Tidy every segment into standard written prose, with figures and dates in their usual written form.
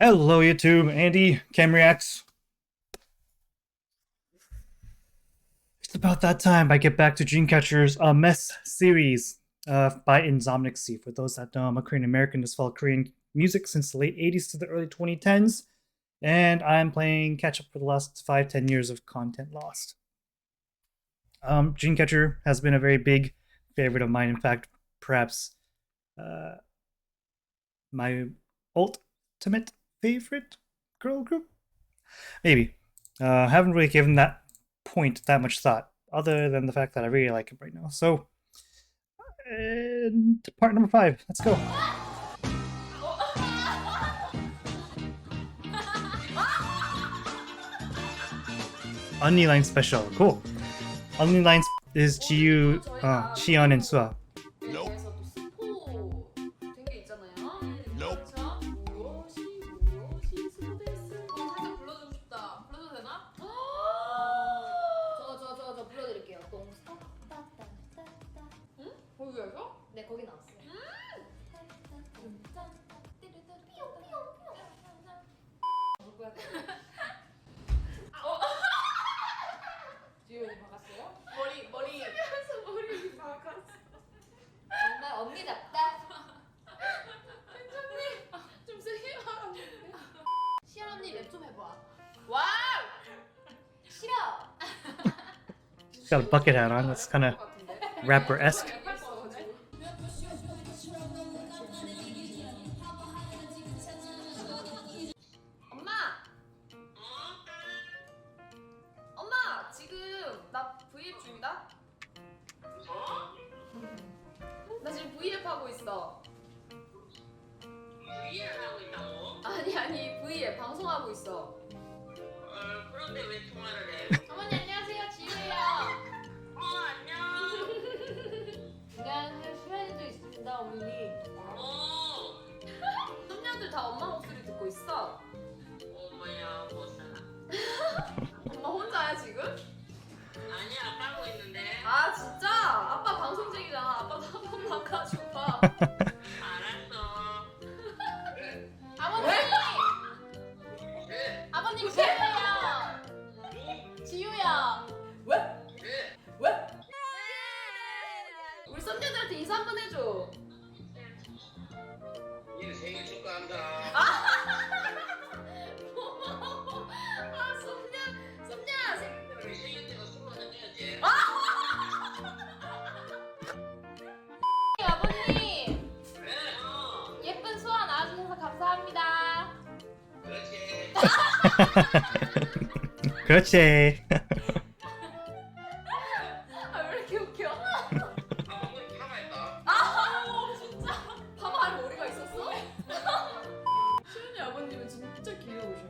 Hello YouTube, Andy, Cam Reacts. It's about that time I get back to Dreamcatcher's Mess series by Insomniac C. For those that know, I'm a Korean American that's followed Korean music since the late 80s to the early 2010s, and I'm playing catch up for the last 5-10 years of content lost. Dreamcatcher has been a very big favorite of mine. In fact, perhaps my ultimate favorite girl group? Maybe. Haven't really given that point that much thought, other than the fact that I really like it right now. So, part number 5. Let's go. Only line special. Cool. Only lines is Jiyu, Shion, and Sua. 네, 거기 나왔어요. 지효님 박았어요? 머리 쓰면서 머리 박았어. 정말 언니답다. 회장님 좀 세게 말하는데. 시연 언니 랩 좀 해봐. 와우. 싫어. She's got a bucket hat on. That's kind of rapper-esque. 엄마 지금 나 V앱 중이다. 나 지금 V앱 하고 있어. V앱 하고 있다고? 아니 V앱 방송하고 있어. 그런데 왜 통화를 해? 어머니 안녕하세요, 지유예요. 안녕. 안녕하세요, 시연이도 있습니다, 어머니. 손녀들 다 엄마 목소리 듣고 있어. 어머야 못살아. 엄마 혼자야 지금? 아니야 까고 있는데. 아 진짜? 아빠 방송쟁이잖아. 아빠도 한 번만 가줘봐. 알았어. 아버님! 왜? 아버님 지유야! 지유야! 왜? 왜? 왜? 우리 손녀들한테 인사 한번 해줘. 니 생일 축하한다. 고마워. 아 손녀 우리 생일 때가 21이었지. 아버님 왜? 예쁜 소원 낳아주셔서 감사합니다. 그렇지. 그렇지. 아 왜 이렇게 웃겨? 아빠 머리 파마했다. 아 진짜 파마할 머리가 있었어? 시은이 아버님은 진짜 귀여우셔.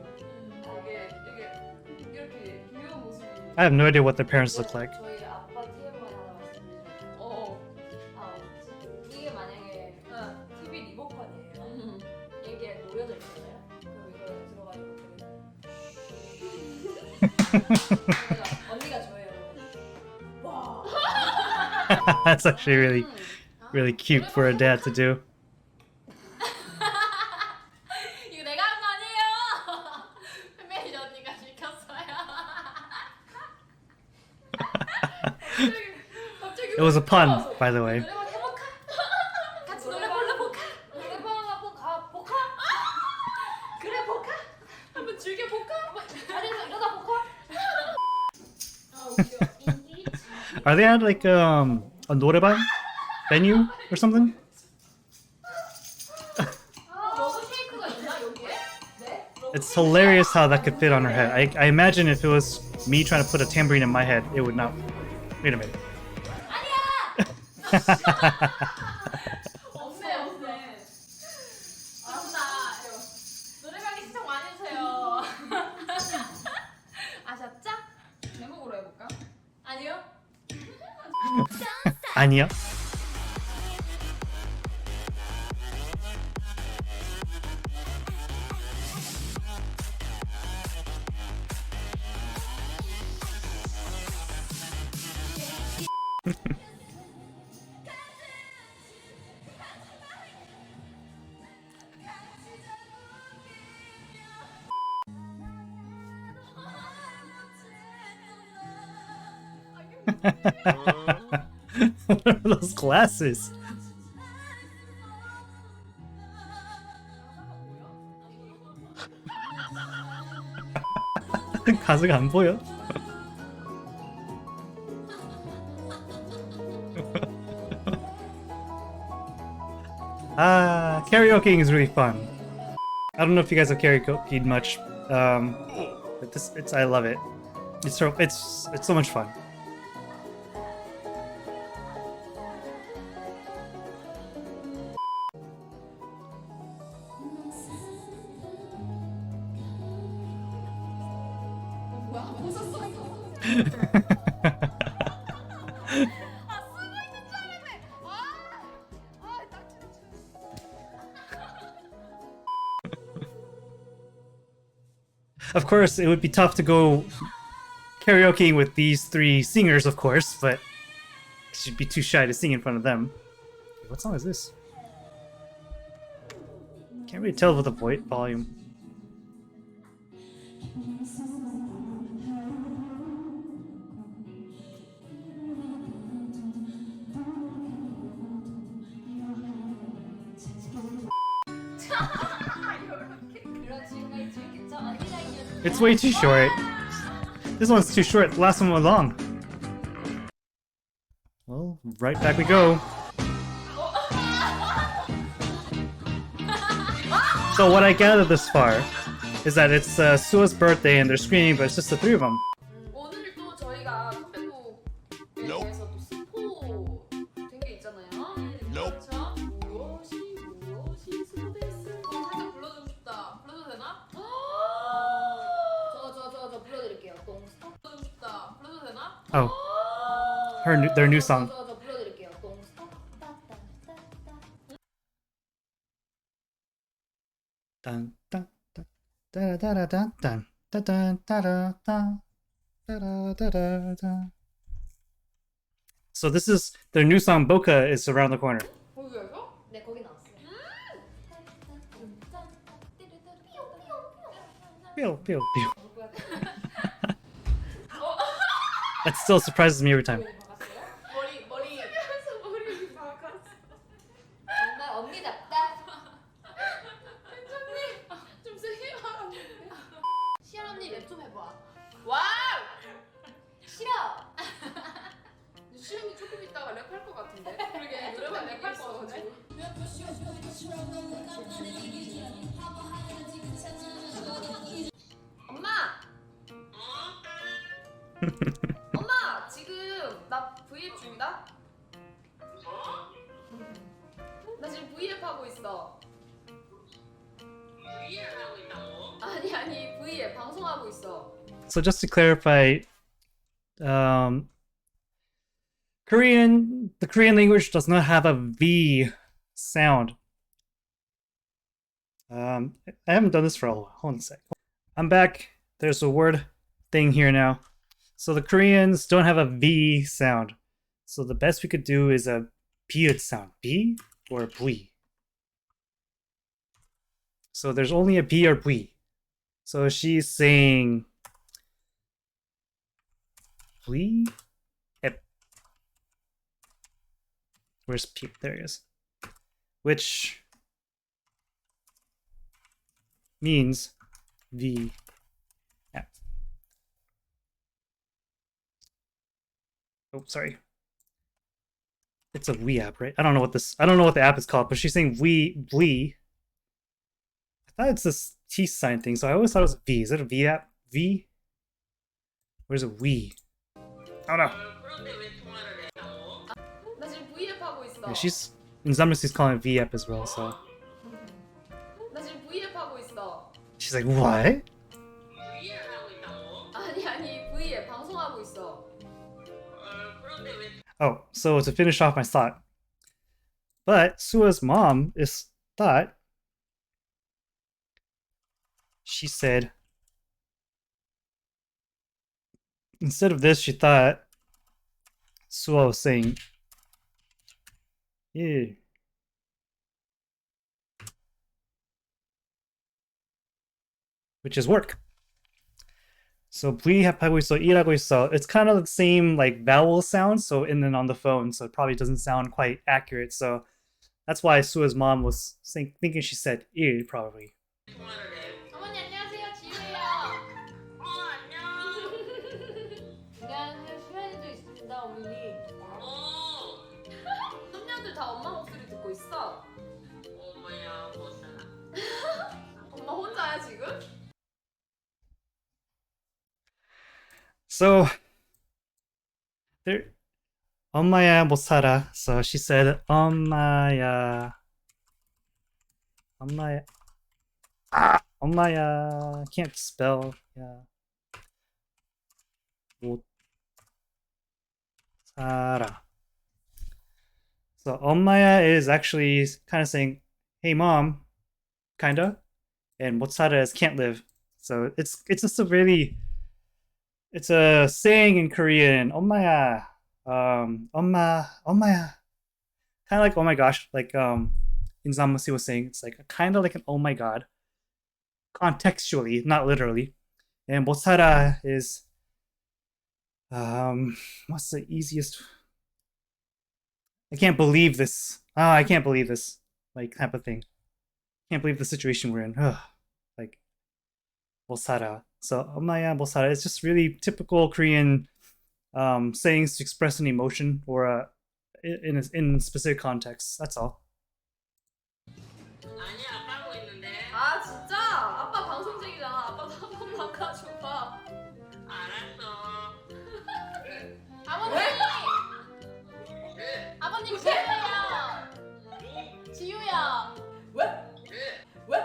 이렇게 귀여운 모습이. I have no idea what their parents look like. 저희 아빠 TMI 하나 말씀드리면 이게 만약에 TV 리모컨이에요. 이게 놓여져 있잖아요. 그럼 이걸 들어가지고 언니가 저예요. 와. That's actually really cute for a dad to do. 이거 내가 한 거 아니에요. 팬메이저 언니가 시켰어요. It was a pun, by the way. 노래방 해볼까? 같이 노래 불러볼까? 노래방 한번 가볼까? 그래 볼까? 한번 즐겨볼까? 자리에서 일어나 볼까? Are they at like a 노래방 venue or something? 러브 쉐이크가 있나 여기에? 네? It's hilarious how that could fit on her head. I imagine if it was me trying to put a tambourine in my head, it would not. Wait a minute. 없네. 아싸. 노래방에 시청 많이 해주세요. 아셨죠? 제목으로 해볼까? 아니요? 아니요. What are those glasses? 가수가 안 보여? Karaoke is really fun. I don't know if you guys have karaokeed much, but I love it. It's so much fun. 뭐야? 벗었어. Of course, it would be tough to go karaokeing with these three singers, of course, but she'd be too shy to sing in front of them. What song is this? Can't really tell with the volume. It's way too short. This one's too short. The last one was long. Well, right back we go. So what I gathered this far is that it's Sua's birthday and they're screaming, but it's just the three of them. 오늘 또 저희가 컴퓨터에 대해서 또 스포 된 게 있잖아요. 그렇죠? 무엇이 스포됐어? 살짝 불러주고 싶다. 불러도 되나? 저 불러드릴게요. 똥스톱. 불러주고 싶다. 불러도 되나? Oh, their new song. 저 불러드릴게요. 똥스톱. Dun dun dun da da da da dun da da da da da da da da. So this is their new song. Boca is around the corner. 거기에서? 네, 거기 나왔어요. Pew, pew, pew. That still surprises me every time. 머리 하면서 머리 박았어. 정말 언니답다. 괜찮니? 좀 세게 말하는데. 시연 언니 랩 좀 해봐. 와우! 싫어. 시연 언니 조금 있다가 랩할 것 같은데. 그러게 노래만 랩할 것 같은데. 엄마! 엄마! 지금 나 V앱 중이다? 나 지금 V앱 하고 있어. 이해를 하고 있다고? 아니 V앱 방송하고 있어. So just to clarify, the Korean language does not have a V sound. I haven't done this for a while. Hold on a sec. I'm back. There's a word thing here now. So the Koreans don't have a V sound. So the best we could do is a 비읍 sound. B or V. So there's only a B or V. So she's saying V. Where's P? There he is. Which means V app. Oh, sorry. It's a we app, right? I don't know what the app is called, but she's saying we. I thought it's this T sign thing, so I always thought it was V. Is it a V app? V? Where's a we? Oh no. 그런데 왜 통화를 했다고? 나 지금 V앱 하고 있어. Yeah, in Zamris she's calling it V app as well, so 나 지금 V앱 하고 있어. she's like, what? 이해를 하고 있다고? 아니 V앱 방송하고 있어. 그런데 왜 Oh, so to finish off my thought. But Sua's mom is thought she said instead of this, she thought Sua was saying, yeah. Which is work. So 하고 있어, 일하고 있어. It's kind of the same like vowel sound. So and then on the phone, so it probably doesn't sound quite accurate. So that's why Sua's mom was thinking she said 일 probably. 통화를 해. 어머니 안녕하세요, 지유예요. 안녕. 안녕하세요. 시간이도 있습니다, 어머니. 어. 손녀들 다 엄마 목소리 듣고 있어. 엄마야 못 살아. 엄마 혼자야 지금? So there, 엄마야 못 살아. So she said 엄마야, 엄마야, 엄마야. Can't spell. Yeah. 못 살아. So 엄마야 is actually kind of saying, "Hey mom," kinda, and 못 살아 is can't live. So it's just a really, it's a saying in Korean. 엄마야, 엄마야, kind of like oh my gosh, like Inzamusi was saying. It's like kind of like an oh my god, contextually, not literally. And 못 살아 is what's the easiest? I can't believe this. I can't believe this. Like type of thing. Can't believe the situation we're in. Like 못 살아. So 엄마야 못 살아. It's just really typical Korean sayings to express an emotion or in specific contexts. That's all. 아니야 아빠 하고 있는데. 아 진짜? 아빠 방송 중이잖아. 아빠도 한 번만 가줘봐. 알았어. 아버님! 네. 아버님 지유야! 지유야! 왜? 네. 왜?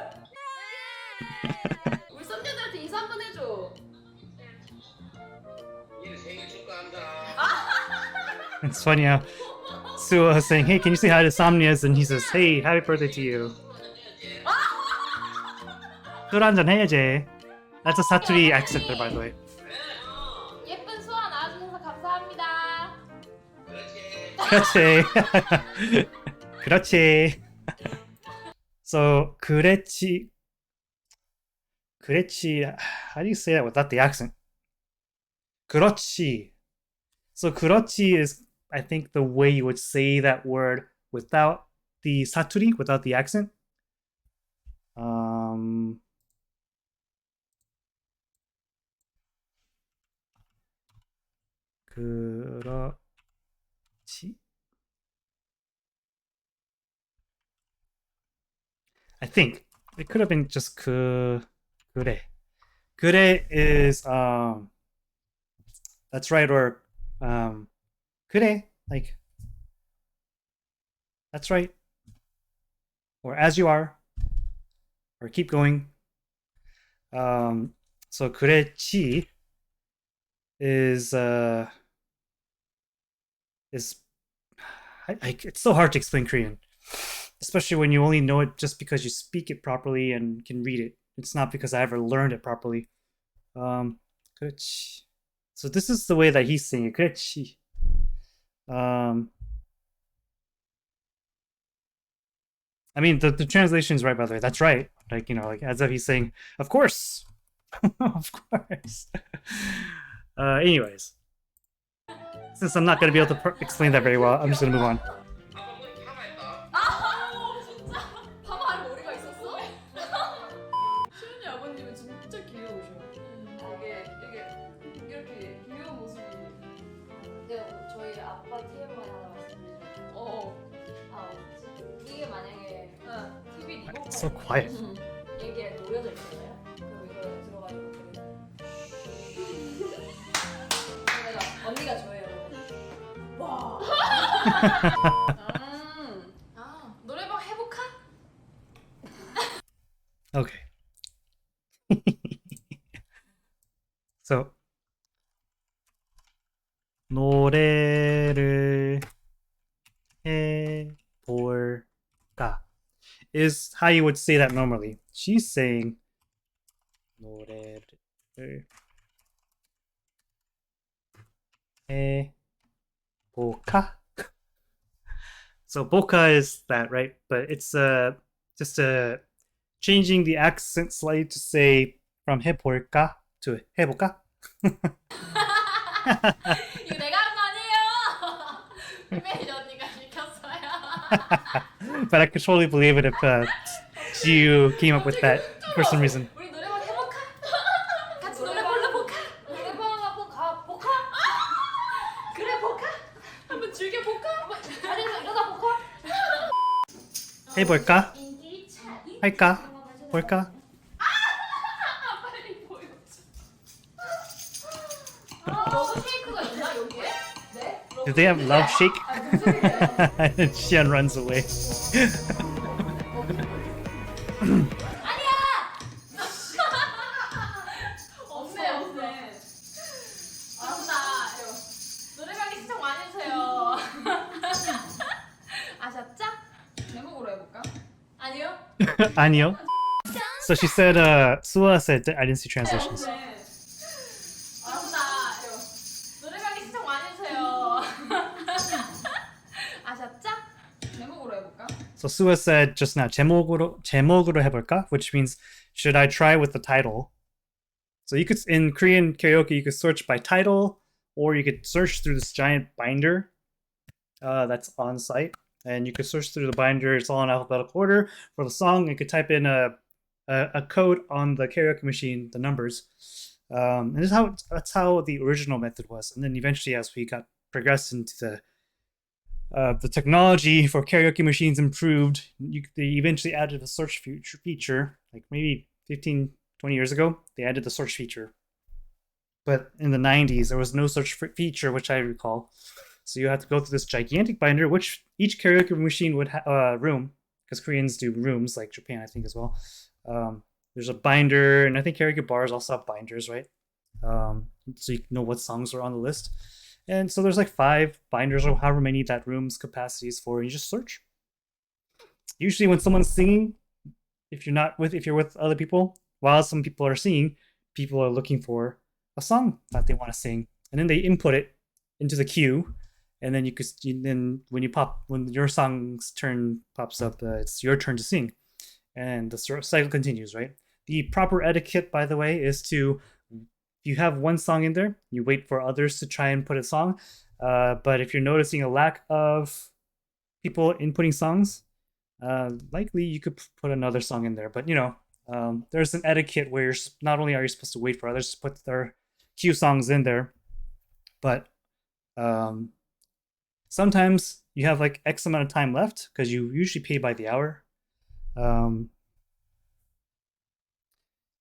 우리 손녀들한테 인사 한번 해줘. 일 생일 축하한다. It's funny how Sua is saying, "Hey, can you say hi to Somnias?" And he says, "Hey, happy birthday to you." 술 한잔 해야지. That's a Saturday accent there, by the way. 예쁜 수아 낳아주셔서 감사합니다. 그렇지. 그렇지. 그렇지. So 그랬지. How do you say that without the accent? 그렇지. So 그렇지 is, I think, the way you would say that word without the 사투리, without the accent. 그렇지. I think it could have been just 그래. 그래 is that's right, or 그래, like that's right, or as you are, or keep going. So 그랬지 is it's so hard to explain Korean, especially when you only know it just because you speak it properly and can read it. It's not because I ever learned it properly. 그렇지. So this is the way that he's saying it. 그렇지. I mean, the translation is right, by the way. That's right. Like, like as if he's saying, of course. Of course. Anyways. Since I'm not going to be able to explain that very well, I'm just going to move on. 아빠 머리 파마했다. 아 진짜? 파마할 머리가 있었어? 시은이 아버님은 진짜 귀여우셔. 이렇게 귀여운 모습이. 근데 저희 아빠 TMI 하나 말씀드리면 이게 만약에 TV 리모컨 It's so quiet. 이게 놓여져 있잖아요. 그럼 이걸 들어가지고 그래서 언니가 저예요. 와. 노래방 해볼까? Okay. So 노래를 해볼까 is how you would say that normally. She's saying 노래를 해볼까? So 보카 is that, right? But it's just changing the accent slightly to say from 해볼까 to 해볼까. 이거 내가 한 거 아니에요. 팬메이저 언니가 시켰어요. But I could totally believe it if you came up with that for some reason. 우리 노래방 해볼까? 같이 노래 불러볼까? 노래방 한번 가볼까? 그래 볼까? 한번 즐겨볼까? 자리에서 일어나 볼까? 해볼까? 할까? 볼까? 빨리 보여줘. 러브 쉐이크가 있나 여기에? 네? Do they have love shake? And Xian runs away. 아니야! 없네 없네. 아싸. 노래방에 신청 많이 해주세요. 아셨죠? 제목으로 해볼까? 아니요. 아니요. So she said, Sua said, I didn't see translations. 네. 아싸. 노래방에 신청 많이 해주세요. 아셨죠? 제목으로 해볼까? So Sua said just now, 제목으로 해볼까? Which means, should I try with the title? So you could, in Korean karaoke, you could search by title, or you could search through this giant binder that's on site. And you could search through the binder. It's all in alphabetical order for the song. You could type in a code on the karaoke machine, the numbers. And that's how the original method was. And then eventually, as we got progressed into the technology for karaoke machines improved, they eventually added a search feature, like maybe 15, 20 years ago. They added the search feature. But in the 90s, there was no search feature, which I recall. So you have to go through this gigantic binder, which each karaoke machine would have room, because Koreans do rooms, like Japan, I think, as well. There's a binder, and I think karaoke bars also have binders, right? So you know what songs are on the list. And so there's like 5 binders or however many that room's capacity is for. You just search. Usually when someone's singing, if you're with other people, while some people are singing, people are looking for a song that they want to sing, and then they input it into the queue. And then when your song's turn pops up, it's your turn to sing, and the cycle continues, right? The proper etiquette, by the way, is to, if you have one song in there, you wait for others to try and put a song. But if you're noticing a lack of people inputting songs, likely you could put another song in there. But there's an etiquette where not only are you supposed to wait for others to put their queue songs in there, but sometimes you have like X amount of time left, because you usually pay by the hour.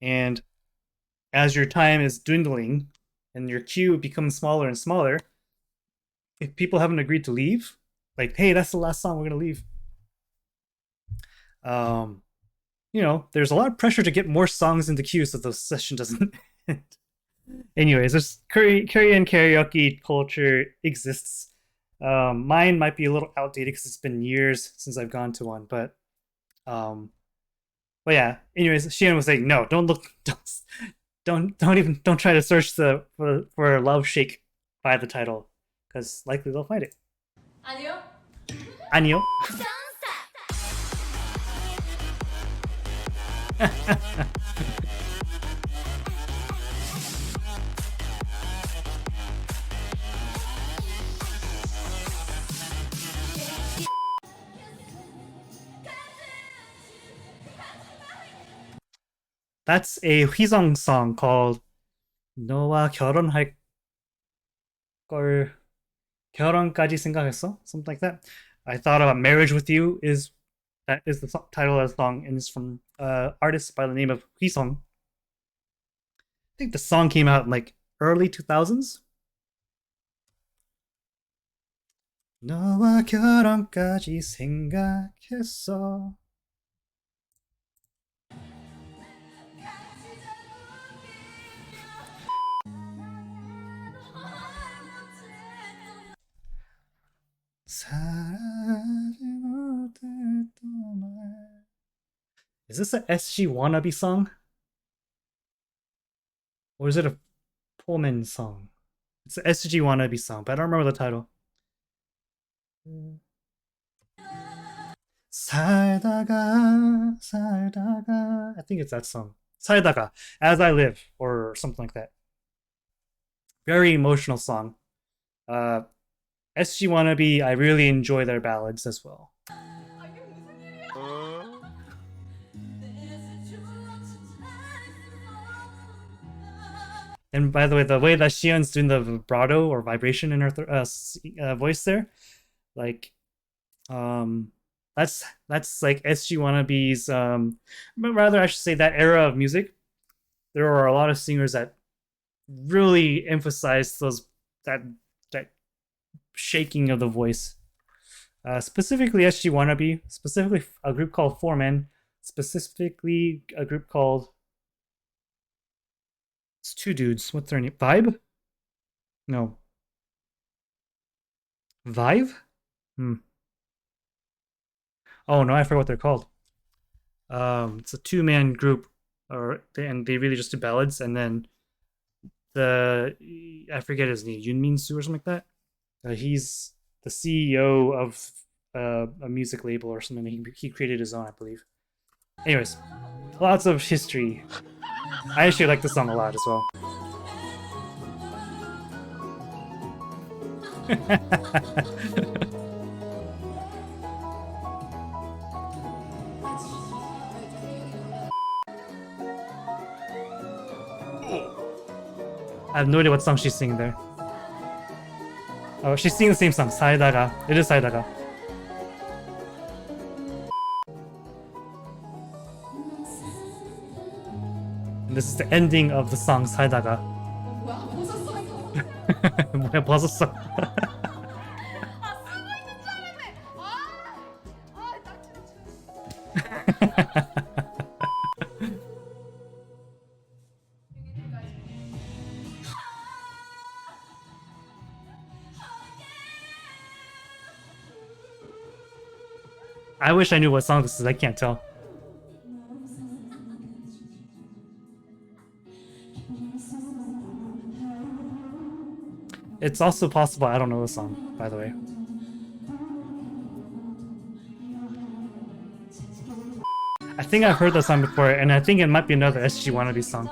And as your time is dwindling and your queue becomes smaller and smaller, if people haven't agreed to leave, like, hey, that's the last song, we're going to leave. There's a lot of pressure to get more songs in the queue so the session doesn't end. Anyways, this Korean karaoke culture exists. Mine might be a little outdated because it's been years since I've gone to one, but yeah. Anyways, Xian was saying, no, don't try to search for Love Shake by the title, because likely they'll find it. 아니요. 아니요. That's a 휘성 song called 너와 결혼할 걸 결혼까지 생각했어? Something like that. I thought about marriage with you is the title of the song, and it's from artist by the name of 휘성. I think the song came out in like early 2000s. 너와 결혼까지 생각했어. Is this a SG Wannabe song? Or is it a Pullman song? It's an SG Wannabe song, but I don't remember the title. 살다가 I think it's that song. 살다가, As I Live, or something like that. Very emotional song. SG Wannabe, I really enjoy their ballads as well. And by the way that Xian's doing the vibrato or vibration in her voice there, like, that's like SG Wannabe's, but rather I should say that era of music. There are a lot of singers that really emphasize that that shaking of the voice. Specifically SG Wannabe, specifically a group called Four Men, specifically a group called, it's two dudes. What's their name? Vibe? No. Vive? Oh no, I forgot what they're called. It's a two-man group, and they really just do ballads. And then I forget his name, Yunmin Su or something like that. He's the CEO of a music label or something. He created his own, I believe. Anyways, lots of history. I actually like the song a lot as well. I have no idea what song she's singing there. Oh, she's singing the same song, 사이다가. It is 사이다가. And this is the ending of the song 사이다가. 뭐야 벗었어 이거. 뭐야 벗었어. 아 쓰고 있는 줄 알았네. 딱 I wish I knew what song this is. I can't tell. It's also possible I don't know the song, by the way. I think I've heard the song before, and I think it might be another SG Wannabe song.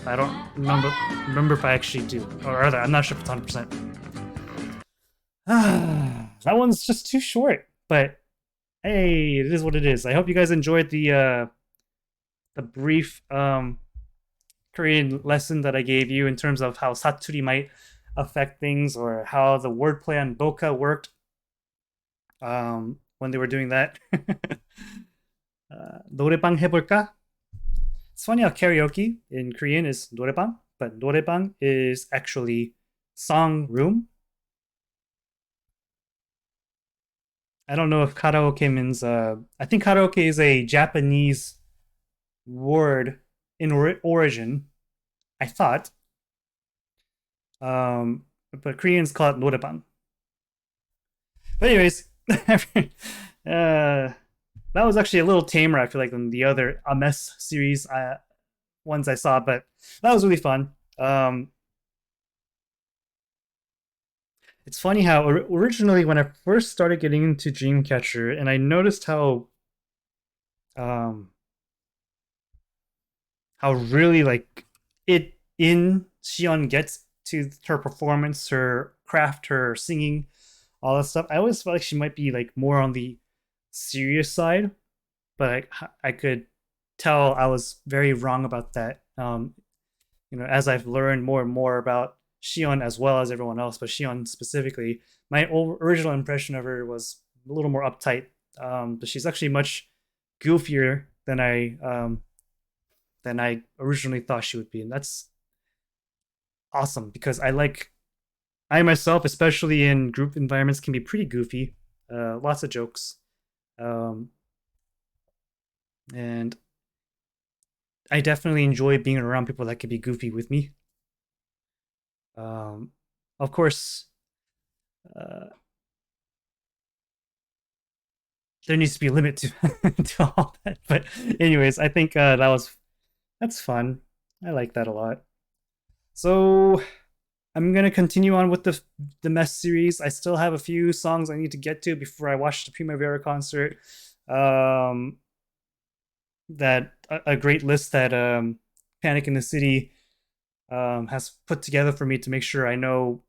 I don't remember if I actually do, or rather, I'm not sure if it's 100%. That one's just too short, but hey, it is what it is. I hope you guys enjoyed the brief Korean lesson that I gave you in terms of how Saturi might affect things, or how the wordplay on Boka worked when they were doing that. 노래방 해볼까? It's funny how karaoke in Korean is 노래방, but 노래방 is actually song room. I don't know if karaoke means, I think karaoke is a Japanese word in origin, I thought. But Koreans call it 노래방. But anyways, that was actually a little tamer, I feel like, than the other Ames series ones I saw, but that was really fun. It's funny how originally when I first started getting into Dreamcatcher, and I noticed how really like it in Xion gets to her performance, her craft, her singing, all that stuff. I always felt like she might be like more on the serious side, but I could tell I was very wrong about that. As I've learned more and more about Xion as well as everyone else, but Xion specifically, my original impression of her was a little more uptight. But she's actually much goofier than I originally thought she would be, and that's awesome because I myself, especially in group environments, can be pretty goofy. Lots of jokes. And I definitely enjoy being around people that can be goofy with me. Of course, there needs to be a limit to to all that. But anyways, I think that's fun. I like that a lot. So I'm gonna continue on with the Mess series. I still have a few songs I need to get to before I watch the Primavera concert. That a great list that Panic in the City has put together for me to make sure I know.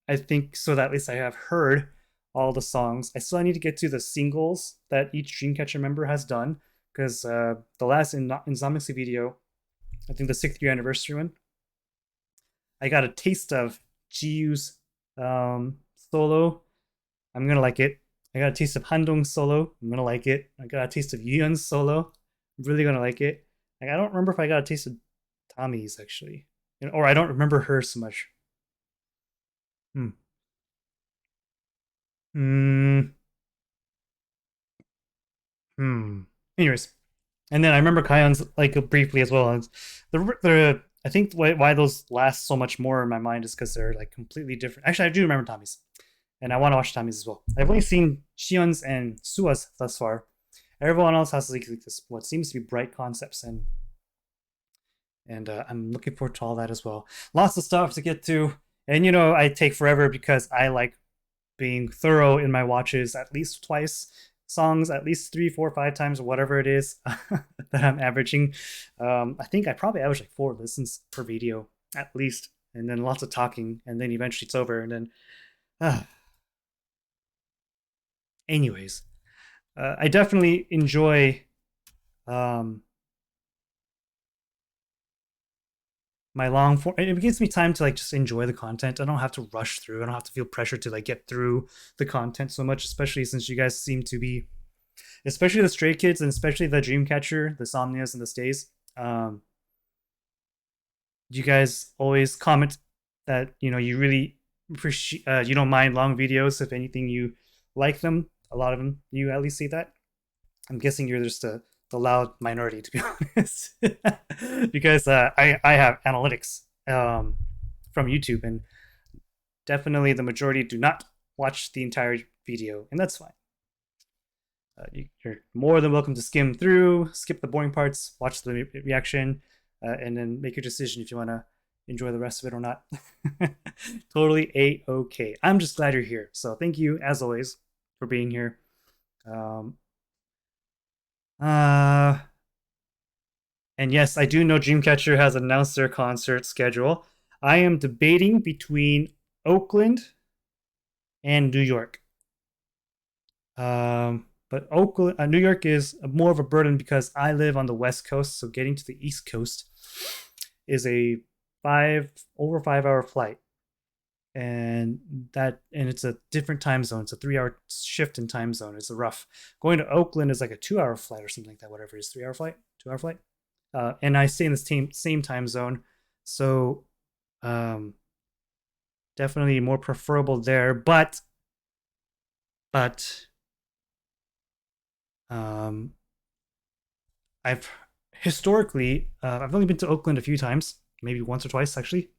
I think so that at least I have heard all the songs. I still need to get to the singles that each Dreamcatcher member has done because the last Insomniac video, I think the 6th year anniversary one, I got a taste of Jiyu's solo. I'm gonna like it. I got a taste of Handong's solo. I'm gonna like it. I got a taste of Yuan's solo. I'm really gonna like it. Like, I don't remember if I got a taste of Tommy's actually, or I don't remember her so much. Hmm. Hmm. Hmm. Anyways, and then I remember Kion's like briefly as well. The I think why those last so much more in my mind is because they're like completely different. Actually, I do remember Tommy's, and I want to watch Tommy's as well. I've only seen Shion's and Sua's thus far. Everyone else has like this what seems to be bright concepts, and I'm looking forward to all that as well. Lots of stuff to get to, and I take forever because I like being thorough in my watches at least twice, songs at least 3, 4, 5 times, or whatever it is that I'm averaging. I think I probably average like 4 listens per video at least, and then lots of talking, and then eventually it's over, and then. Anyways, I definitely enjoy my long form. It gives me time to like just enjoy the content. I don't have to rush through. I don't have to feel pressure to like get through the content so much, especially since you guys seem to be, especially the Stray Kids and especially the Dreamcatcher, the Somnias and the Stays. You guys always comment that you really appreciate. You don't mind long videos. If anything, you like them. A lot of them, you at least see that. I'm guessing you're just the loud minority, to be honest, because I have analytics from YouTube, and definitely the majority do not watch the entire video, and that's fine. You're more than welcome to skim through, skip the boring parts, watch the reaction, and then make your decision if you want to enjoy the rest of it or not. Totally a-okay. I'm just glad you're here. So thank you, as always, for being here. And yes, I do know Dreamcatcher has announced their concert schedule. I am debating between Oakland and New York. But New York is more of a burden because I live on the West Coast, so getting to the East Coast is a over 5 hour flight, and it's a different time zone. It's a 3 hour shift in time zone. It's a rough. Going to Oakland is like a 2 hour flight or something like that. Whatever it is, 3 hour flight, 2 hour flight. And I stay in the same time zone, so definitely more preferable there. But I've historically I've only been to Oakland a few times, maybe once or twice actually.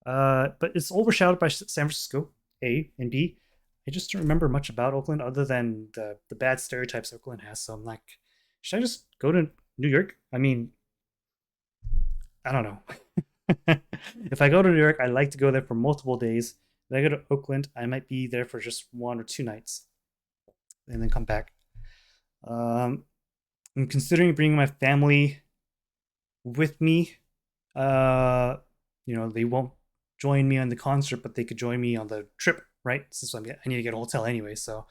But it's overshadowed by San Francisco, A, and B. I just don't remember much about Oakland other than the bad stereotypes Oakland has. So I'm like, should I just go to New York? I mean, I don't know. If I go to New York, I like to go there for multiple days. If I go to Oakland, I might be there for just 1 or 2 nights and then come back. I'm considering bringing my family with me. They won't join me on the concert, but they could join me on the trip, right? Since I need to get a hotel anyway. So,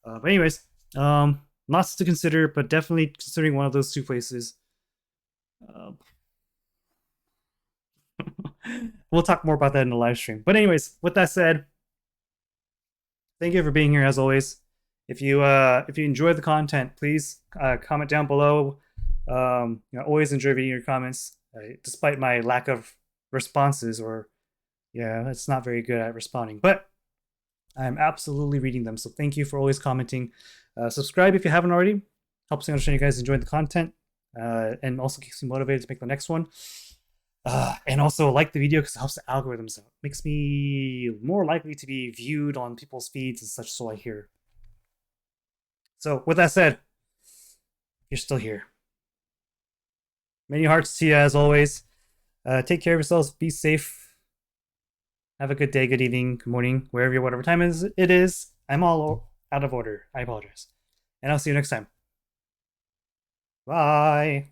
but anyways, lots to consider, but definitely considering one of those 2 places. We'll talk more about that in the live stream. But anyways, with that said, thank you for being here as always. If you enjoy the content, please comment down below. Always enjoy reading your comments, despite my lack of responses, it's not very good at responding, but I'm absolutely reading them. So thank you for always commenting. Subscribe if you haven't already. Helps me understand you guys enjoying the content, and also keeps me motivated to make the next one. And also like the video because it helps the algorithms out. Makes me more likely to be viewed on people's feeds and such, so I hear. So with that said, you're still here. Many hearts to you as always. Take care of yourselves. Be safe. Have a good day, good evening, good morning, whatever time it is. I'm all out of order. I apologize. And I'll see you next time. Bye.